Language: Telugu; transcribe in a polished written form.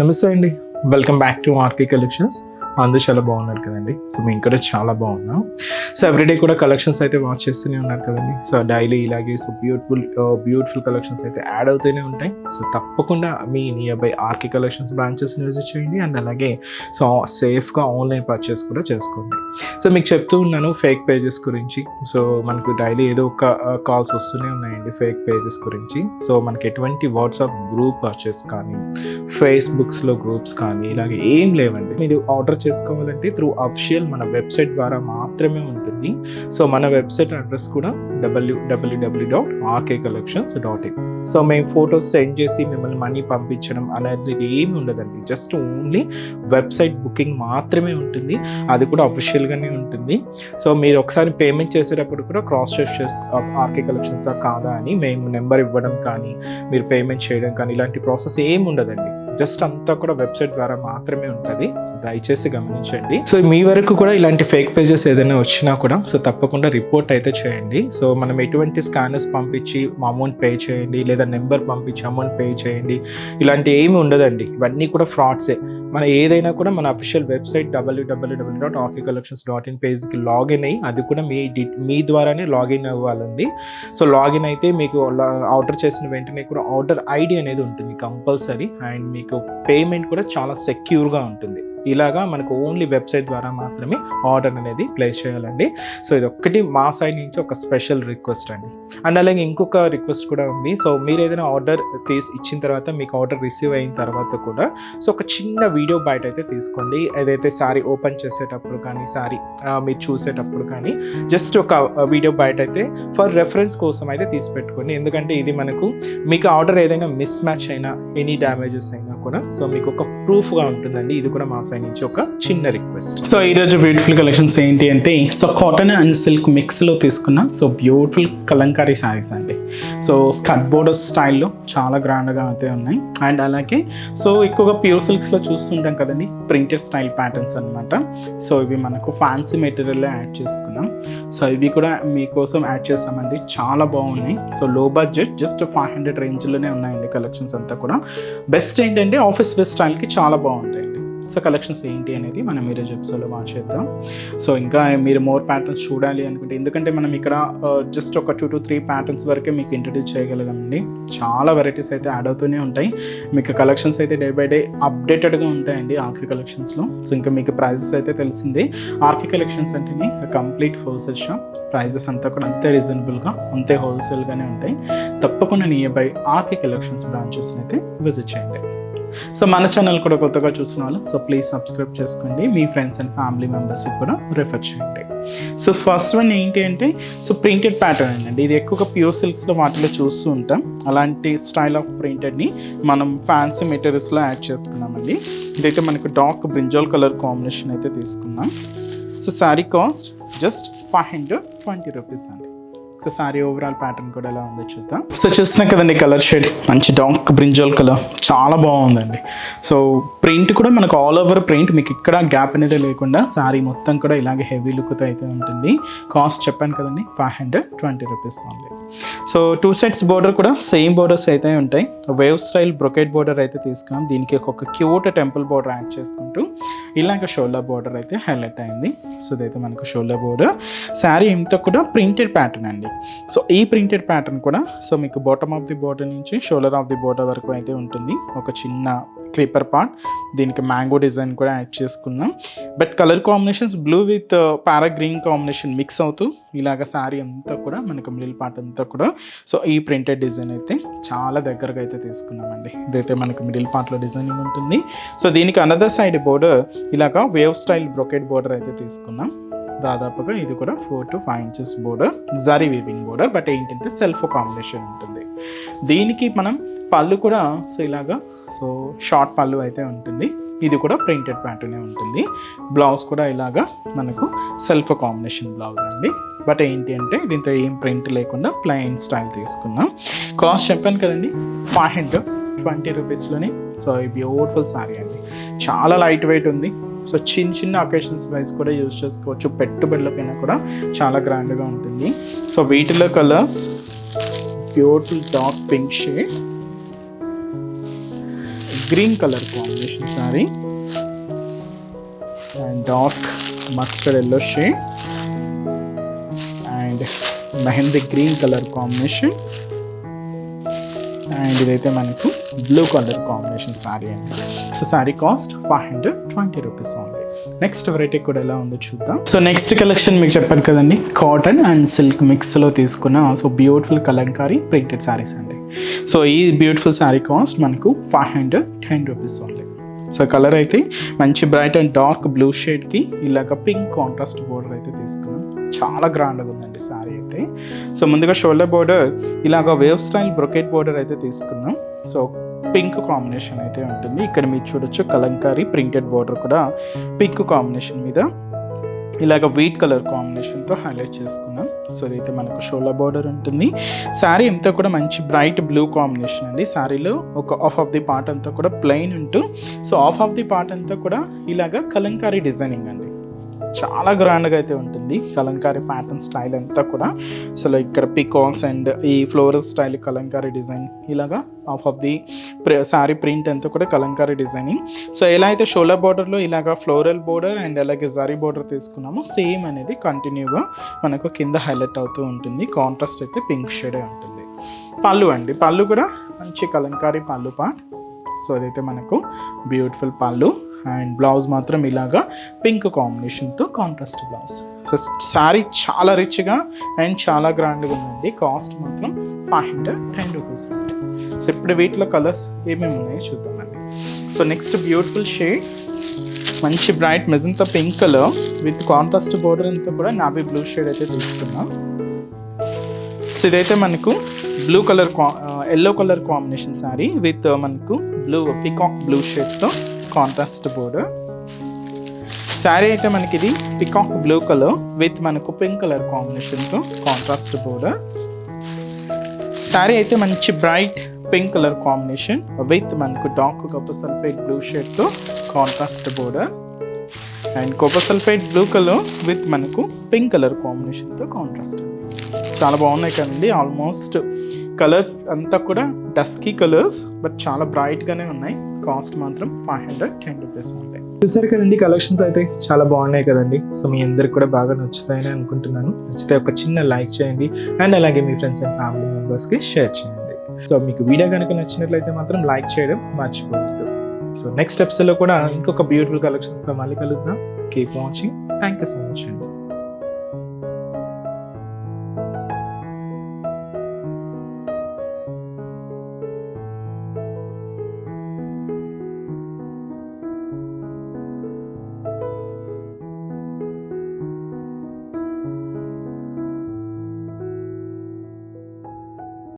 నమస్తే అండి. Welcome back to RK collections. అందరూ చాలా బాగున్నారు కదండి. సో మేము కూడా చాలా బాగున్నాం. సో ఎవ్రీడే కూడా కలెక్షన్స్ అయితే వాచ్ చేస్తూనే ఉన్నారు కదండి. సో డైలీ ఇలాగే సో బ్యూటిఫుల్ కలెక్షన్స్ అయితే యాడ్ అవుతూనే ఉంటాయి. సో తప్పకుండా మీ నియర్ బై ఆర్కే కలెక్షన్స్ బ్రాంచెస్ని విజిట్ చేయండి అండ్ అలాగే సో సేఫ్గా ఆన్లైన్ పర్చేస్ కూడా చేసుకోండి. సో మీకు చెప్తూ ఉన్నాను ఫేక్ పేజెస్ గురించి. సో మనకు డైలీ ఏదో ఒక కాల్స్ వస్తూనే ఉన్నాయండి ఫేక్ పేజెస్ గురించి. సో మనకి ఎటువంటి వాట్సాప్ గ్రూప్ పర్చేస్ కానీ ఫేస్బుక్స్లో గ్రూప్స్ కానీ ఇలాగే ఏం లేవండి. మీరు ఆర్డర్ చేసుకోవాలంటే త్రూ అఫిషియల్ మన వెబ్సైట్ ద్వారా మాత్రమే ఉంటుంది. సో మన వెబ్సైట్ అడ్రస్ కూడా www.rkcollections.in. సో మేము ఫొటోస్ సెండ్ చేసి మిమ్మల్ని మనీ పంపించడం అనేది ఏమి ఉండదండి. జస్ట్ ఓన్లీ వెబ్సైట్ బుకింగ్ మాత్రమే ఉంటుంది. అది కూడా అఫిషియల్గానే ఉంటుంది. సో మీరు ఒకసారి పేమెంట్ చేసేటప్పుడు కూడా క్రాస్ చెక్ ఆర్కే కలెక్షన్సా కాదా అని మేము నెంబర్ ఇవ్వడం కానీ మీరు పేమెంట్ చేయడం కానీ ఇలాంటి ప్రాసెస్ ఏమి ఉండదండి. జస్ట్ అంతా కూడా వెబ్సైట్ ద్వారా మాత్రమే ఉంటుంది. సో దయచేసి గమనించండి. సో మీ వరకు కూడా ఇలాంటి ఫేక్ పేజెస్ ఏదైనా వచ్చినా కూడా సో తప్పకుండా రిపోర్ట్ అయితే చేయండి. సో మనం ఎటువంటి స్కానర్స్ పంపించి అమౌంట్ పే చేయండి లేదా నెంబర్ పంపించి అమౌంట్ పే చేయండి ఇలాంటి ఏమి ఉండదండి. ఇవన్నీ కూడా ఫ్రాడ్సే. మన ఏదైనా కూడా మన అఫీషియల్ వెబ్సైట్ www.rkcollections.in పేజ్కి లాగిన్ అయ్యి అది కూడా మీ ద్వారానే లాగిన్ అవ్వాలండి. సో లాగిన్ అయితే మీకు ఆర్డర్ చేసిన వెంటనే కూడా ఆర్డర్ ఐడి అనేది ఉంటుంది కంపల్సరీ అండ్ మీకు పేమెంట్ కూడా చాలా సెక్యూర్గా ఉంటుంది. ఇలాగా మనకు ఓన్లీ వెబ్సైట్ ద్వారా మాత్రమే ఆర్డర్ అనేది ప్లేస్ చేయాలండి. సో ఇది ఒక్కటి మా సైడ్ నుంచి ఒక స్పెషల్ రిక్వెస్ట్ అండి. అండ్ అలాగే ఇంకొక రిక్వెస్ట్ కూడా ఉంది. సో మీరు ఏదైనా ఆర్డర్ ఇచ్చిన తర్వాత మీకు ఆర్డర్ రిసీవ్ అయిన తర్వాత కూడా సో ఒక చిన్న వీడియో బయట అయితే తీసుకోండి. ఏదైతే శారీ ఓపెన్ చేసేటప్పుడు కానీ శారీ మీరు చూసేటప్పుడు కానీ జస్ట్ ఒక వీడియో బయట అయితే ఫర్ రెఫరెన్స్ కోసం అయితే తీసి పెట్టుకోండి. ఎందుకంటే ఇది మనకు మీకు ఆర్డర్ ఏదైనా మిస్ మ్యాచ్ అయినా ఎనీ డ్యామేజెస్ అయినా కూడా సో మీకు ఒక ప్రూఫ్గా ఉంటుందండి. ఇది కూడా మా నుంచి ఒక చిన్న రిక్వెస్ట్. సో ఈరోజు బ్యూటిఫుల్ కలెక్షన్స్ ఏంటి అంటే సో కాటన్ అండ్ సిల్క్ మిక్స్లో తీసుకున్న సో బ్యూటిఫుల్ కలంకారీ శారీస్ అండి. సో స్కర్ట్ బోర్డర్ స్టైల్లో చాలా గ్రాండ్గా అయితే ఉన్నాయి. అండ్ అలాగే సో ఎక్కువగా ప్యూర్ సిల్క్స్లో చూస్తుంటాం కదండి ప్రింటెడ్ స్టైల్ ప్యాటర్న్స్ అనమాట. సో ఇవి మనకు ఫ్యాన్సీ మెటీరియల్లో యాడ్ చేసుకున్నాం. సో ఇవి కూడా మీకోసం యాడ్ చేసామండి. చాలా బాగున్నాయి. సో లో బడ్జెట్ జస్ట్ 500 రేంజ్లోనే ఉన్నాయండి కలెక్షన్స్ అంతా కూడా. బెస్ట్ ఏంటంటే ఆఫీస్ వేర్ స్టైల్కి చాలా బాగుంటాయండి. సో కలెక్షన్స్ ఏంటి అనేది మనం ఈరోజు ఎపిసోడ్లో వాచ్ చేద్దాం. సో ఇంకా మీరు మోర్ ప్యాటర్న్స్ చూడాలి అనుకుంటే ఎందుకంటే మనం ఇక్కడ జస్ట్ ఒక 2 to 3 ప్యాటర్న్స్ వరకే మీకు ఇంట్రడ్యూస్ చేయగలగండి. చాలా వెరైటీస్ అయితే యాడ్ అవుతూనే ఉంటాయి. మీకు కలెక్షన్స్ అయితే డే బై డే అప్డేటెడ్గా ఉంటాయండి ఆర్కే కలెక్షన్స్లో. సో ఇంకా మీకు ప్రైజెస్ అయితే తెలిసిందే. ఆర్కే కలెక్షన్స్ అంటేనే కంప్లీట్ హోల్సేల్ షాప్. ప్రైజెస్ అంతా కూడా అంతే రీజనబుల్గా అంతే హోల్సేల్గానే ఉంటాయి. తప్పకుండా నియర్ బై ఆర్కే కలెక్షన్స్ బ్రాంచెస్ని అయితే విజిట్ చేయండి. సో మన ఛానల్ కూడా కొత్తగా చూసిన వాళ్ళు సో ప్లీజ్ సబ్స్క్రైబ్ చేసుకోండి. మీ ఫ్రెండ్స్ అండ్ ఫ్యామిలీ మెంబర్స్కి కూడా రిఫర్ చేయండి. సో ఫస్ట్ వన్ ఏంటి అంటే సో ప్రింటెడ్ ప్యాటర్న్ అండి. ఇది ఎక్కువగా ప్యూర్ సిల్క్స్లో వాటిలో చూస్తూ ఉంటాం. అలాంటి స్టైల్ ఆఫ్ ప్రింటెడ్ని మనం ఫ్యాన్సీ మెటీరియల్స్లో యాడ్ చేసుకున్నామండి. ఇదైతే మనకు డార్క్ బ్రింజాల్ కలర్ కాంబినేషన్ అయితే తీసుకున్నాం. So sari cost just 520 rupees అండి. సో సారీ ఓవరాల్ ప్యాటర్న్ కూడా ఎలా ఉందో చూద్దాం. సో చూస్తున్నాం కదండి కలర్ షేడ్ మంచి డార్క్ బ్రింజాల్ కలర్ చాలా బాగుందండి. సో ప్రింట్ కూడా మనకు ఆల్ ఓవర్ ప్రింట్ మీకు ఇక్కడ గ్యాప్ అనేది లేకుండా సారీ మొత్తం కూడా ఇలాగే హెవీ లుక్తో అయితే ఉంటుంది. కాస్ట్ చెప్పాను కదండి 520 rupees only. So 2 sets border కూడా సేమ్ బోర్డర్స్ అయితే ఉంటాయి. వేవ్ స్టైల్ బ్రొకెట్ బోర్డర్ అయితే తీసుకున్నాం. దీనికి ఒక క్యూట్ టెంపుల్ బోర్డర్ యాడ్ చేసుకుంటూ ఇలాగ షోల్డర్ బోర్డర్ అయితే హైలైట్ అయింది. సో ఇదైతే మనకు షోల్డర్ బోర్డర్. శారీ ఇంత కూడా ప్రింటెడ్ ప్యాటర్న్ అండి. సో ఈ ప్రింటెడ్ ప్యాటర్న్ కూడా సో మీకు బాటమ్ ఆఫ్ ది బోర్డర్ నుంచి షోల్డర్ ఆఫ్ ది బోర్డర్ వరకు అయితే ఉంటుంది. ఒక చిన్న క్రీపర్ పార్ట్ దీనికి మ్యాంగో డిజైన్ కూడా యాడ్ చేసుకున్నాం. But colour combinations blue with para green combination mix అవుతూ ఇలాగ శారీ అంతా కూడా మనకు మిడిల్ పార్ట్ అంతా కూడా సో ఈ ప్రింటెడ్ డిజైన్ అయితే చాలా దగ్గరగా అయితే తీసుకున్నామండి. ఇదైతే మనకు మిడిల్ పార్ట్లో డిజైనింగ్ ఉంటుంది. సో దీనికి అనదర్ సైడ్ బోర్డర్ ఇలాగ వేవ్ స్టైల్ బ్రొకెట్ బోర్డర్ అయితే తీసుకున్నాం. దాదాపుగా ఇది కూడా 4 to 5 inches border zari weaving border. But ఏంటంటే సెల్ఫ్ కాంబినేషన్ ఉంటుంది. దీనికి మనం పళ్ళు కూడా సో ఇలాగా సో షార్ట్ పళ్ళు అయితే ఉంటుంది. ఇది కూడా ప్రింటెడ్ ప్యాటర్నే ఉంటుంది. బ్లౌజ్ కూడా ఇలాగా మనకు సెల్ఫ్ కాంబినేషన్ బ్లౌజ్ అండి. బట్ ఏంటి అంటే దీంతో ఏం ప్రింట్ లేకుండా ప్లెయిన్ స్టైల్ తీసుకున్నాం. కాస్ట్ చెప్పాను కదండి 520 రూపీస్లోనే. సో ఈ బ్యూటిఫుల్ శారీ అండి. చాలా లైట్ వెయిట్ ఉంది. సో చిన్న అకేషన్స్ వైజ్ కూడా యూజ్ చేసుకోవచ్చు. పెట్టుబడులకైనా కూడా చాలా గ్రాండ్గా ఉంటుంది. సో వీటిలో colours beautiful dark pink shade, green colour combination sari and dark mustard yellow shade and mehndi green colour combination and ఇదైతే మనకు బ్లూ కలర్ కాంబినేషన్ శారీ అండి. So sari cost 520 rupees only. Next variety కూడా ఎలా ఉందో చూద్దాం. సో నెక్స్ట్ కలెక్షన్ మీకు చెప్పాను కదండి, కాటన్ అండ్ సిల్క్ మిక్స్లో తీసుకున్న so beautiful Kalamkari printed saris అండి. సో ఈ బ్యూటిఫుల్ శారీ కాస్ట్ మనకు 510 రూపీస్ ఓన్లీ. సో కలర్ అయితే మంచి బ్రైట్ అండ్ డార్క్ బ్లూ షేడ్కి ఇలాగ పింక్ కాంట్రాస్ట్ బోర్డర్ అయితే తీసుకున్నాం. చాలా గ్రాండ్గా ఉందండి శారీ అయితే. సో ముందుగా షోల్డర్ బోర్డర్ ఇలాగ వేవ్ స్టైల్ బ్రొకెట్ బోర్డర్ అయితే తీసుకున్నాం. సో పింక్ కాంబినేషన్ అయితే ఉంటుంది. ఇక్కడ మీరు చూడొచ్చు కలంకారీ ప్రింటెడ్ బోర్డర్ కూడా పింక్ కాంబినేషన్ మీద ఇలాగ వీట్ కలర్ కాంబినేషన్తో హైలైట్ చేసుకున్నాం. సో ఇదైతే మనకు షోల్డర్ బోర్డర్ ఉంటుంది. శారీ అంతా కూడా మంచి బ్రైట్ బ్లూ కాంబినేషన్ అండి. శారీలో ఒక హాఫ్ ఆఫ్ ది పార్ట్ అంతా కూడా ప్లెయిన్ ఉంటూ so half of the part అంతా కూడా ఇలాగ కలంకారీ డిజైనింగ్ అండి. చాలా గ్రాండ్గా అయితే ఉంటుంది కలంకారీ ప్యాటర్న్ స్టైల్ అంతా కూడా. అసలు ఇక్కడ పికాక్స్ అండ్ ఈ ఫ్లోరల్ స్టైల్ కలంకారీ డిజైన్ ఇలాగా half of the sari print అంతా కూడా కలంకారీ డిజైనింగ్. సో ఎలా అయితే షోల్డర్ బోర్డర్లో ఇలాగ ఫ్లోరల్ బోర్డర్ అండ్ అలాగే జరీ బోర్డర్ తీసుకున్నామో సేమ్ అనేది కంటిన్యూగా మనకు కింద హైలైట్ అవుతూ ఉంటుంది. కాంట్రాస్ట్ అయితే పింక్ షేడే ఉంటుంది. పళ్ళు అండి, పళ్ళు కూడా మంచి కలంకారీ పళ్ళు పార్ట్. సో అదైతే మనకు బ్యూటిఫుల్ పళ్ళు అండ్ బ్లౌజ్ మాత్రం ఇలాగా పింక్ కాంబినేషన్తో కాంట్రాస్ట్ బ్లౌజ్. సో శారీ చాలా రిచ్గా అండ్ చాలా గ్రాండ్గా ఉందండి. కాస్ట్ మాత్రం 510 రూపీస్. సో ఇప్పుడు వీటిలో కలర్స్ ఏమేమి ఉన్నాయో చూద్దామండి. సో నెక్స్ట్ బ్యూటిఫుల్ షేడ్ మంచి bright magenta pink colour with contrast border అంతా కూడా నావీ బ్లూ షేడ్ అయితే తీసుకున్నాం. సో ఇదైతే మనకు blue colour yellow colour combination sari with మనకు బ్లూ పికాక్ బ్లూ షేడ్తో కాంట్రాస్ట్ బోర్డర్. శారీ అయితే మనకి ఇది పికాక్ బ్లూ కలర్ విత్ మనకు పింక్ కలర్ కాంబినేషన్తో కాంట్రాస్ట్ బోర్డర్. శారీ అయితే మంచి bright pink colour combination with మనకు డార్క్ కాపర్ సల్ఫేట్ బ్లూ షేడ్తో contrast border and copper sulphate blue colour with మనకు పింక్ కలర్ కాంబినేషన్తో కాంట్రాస్ట్. చాలా బాగున్నాయి కదండి. ఆల్మోస్ట్ కలర్ అంతా కూడా డస్కీ కలర్స్ బట్ చాలా బ్రైట్గానే ఉన్నాయి. కాస్ట్ మాత్రం 510 రూపీస్ ఉంటాయి. చూసారు కదండి, కలెక్షన్స్ అయితే చాలా బాగున్నాయి కదండి. సో మీ అందరికి కూడా బాగా నచ్చుతాయని అనుకుంటున్నాను. నచ్చితే ఒక చిన్న లైక్ చేయండి అండ్ అలాగే మీ ఫ్రెండ్స్ అండ్ ఫ్యామిలీ మెంబర్స్కి షేర్ చేయండి. సో మీకు వీడియో కనుక నచ్చినట్లయితే మాత్రం లైక్ చేయడం మర్చిపోవద్దు. సో నెక్స్ట్ ఎపిసోడ్లో కూడా ఇంకొక బ్యూటిఫుల్ కలెక్షన్స్తో మళ్ళీ కలుద్దాం. Keep watching. Thank you so much అండి.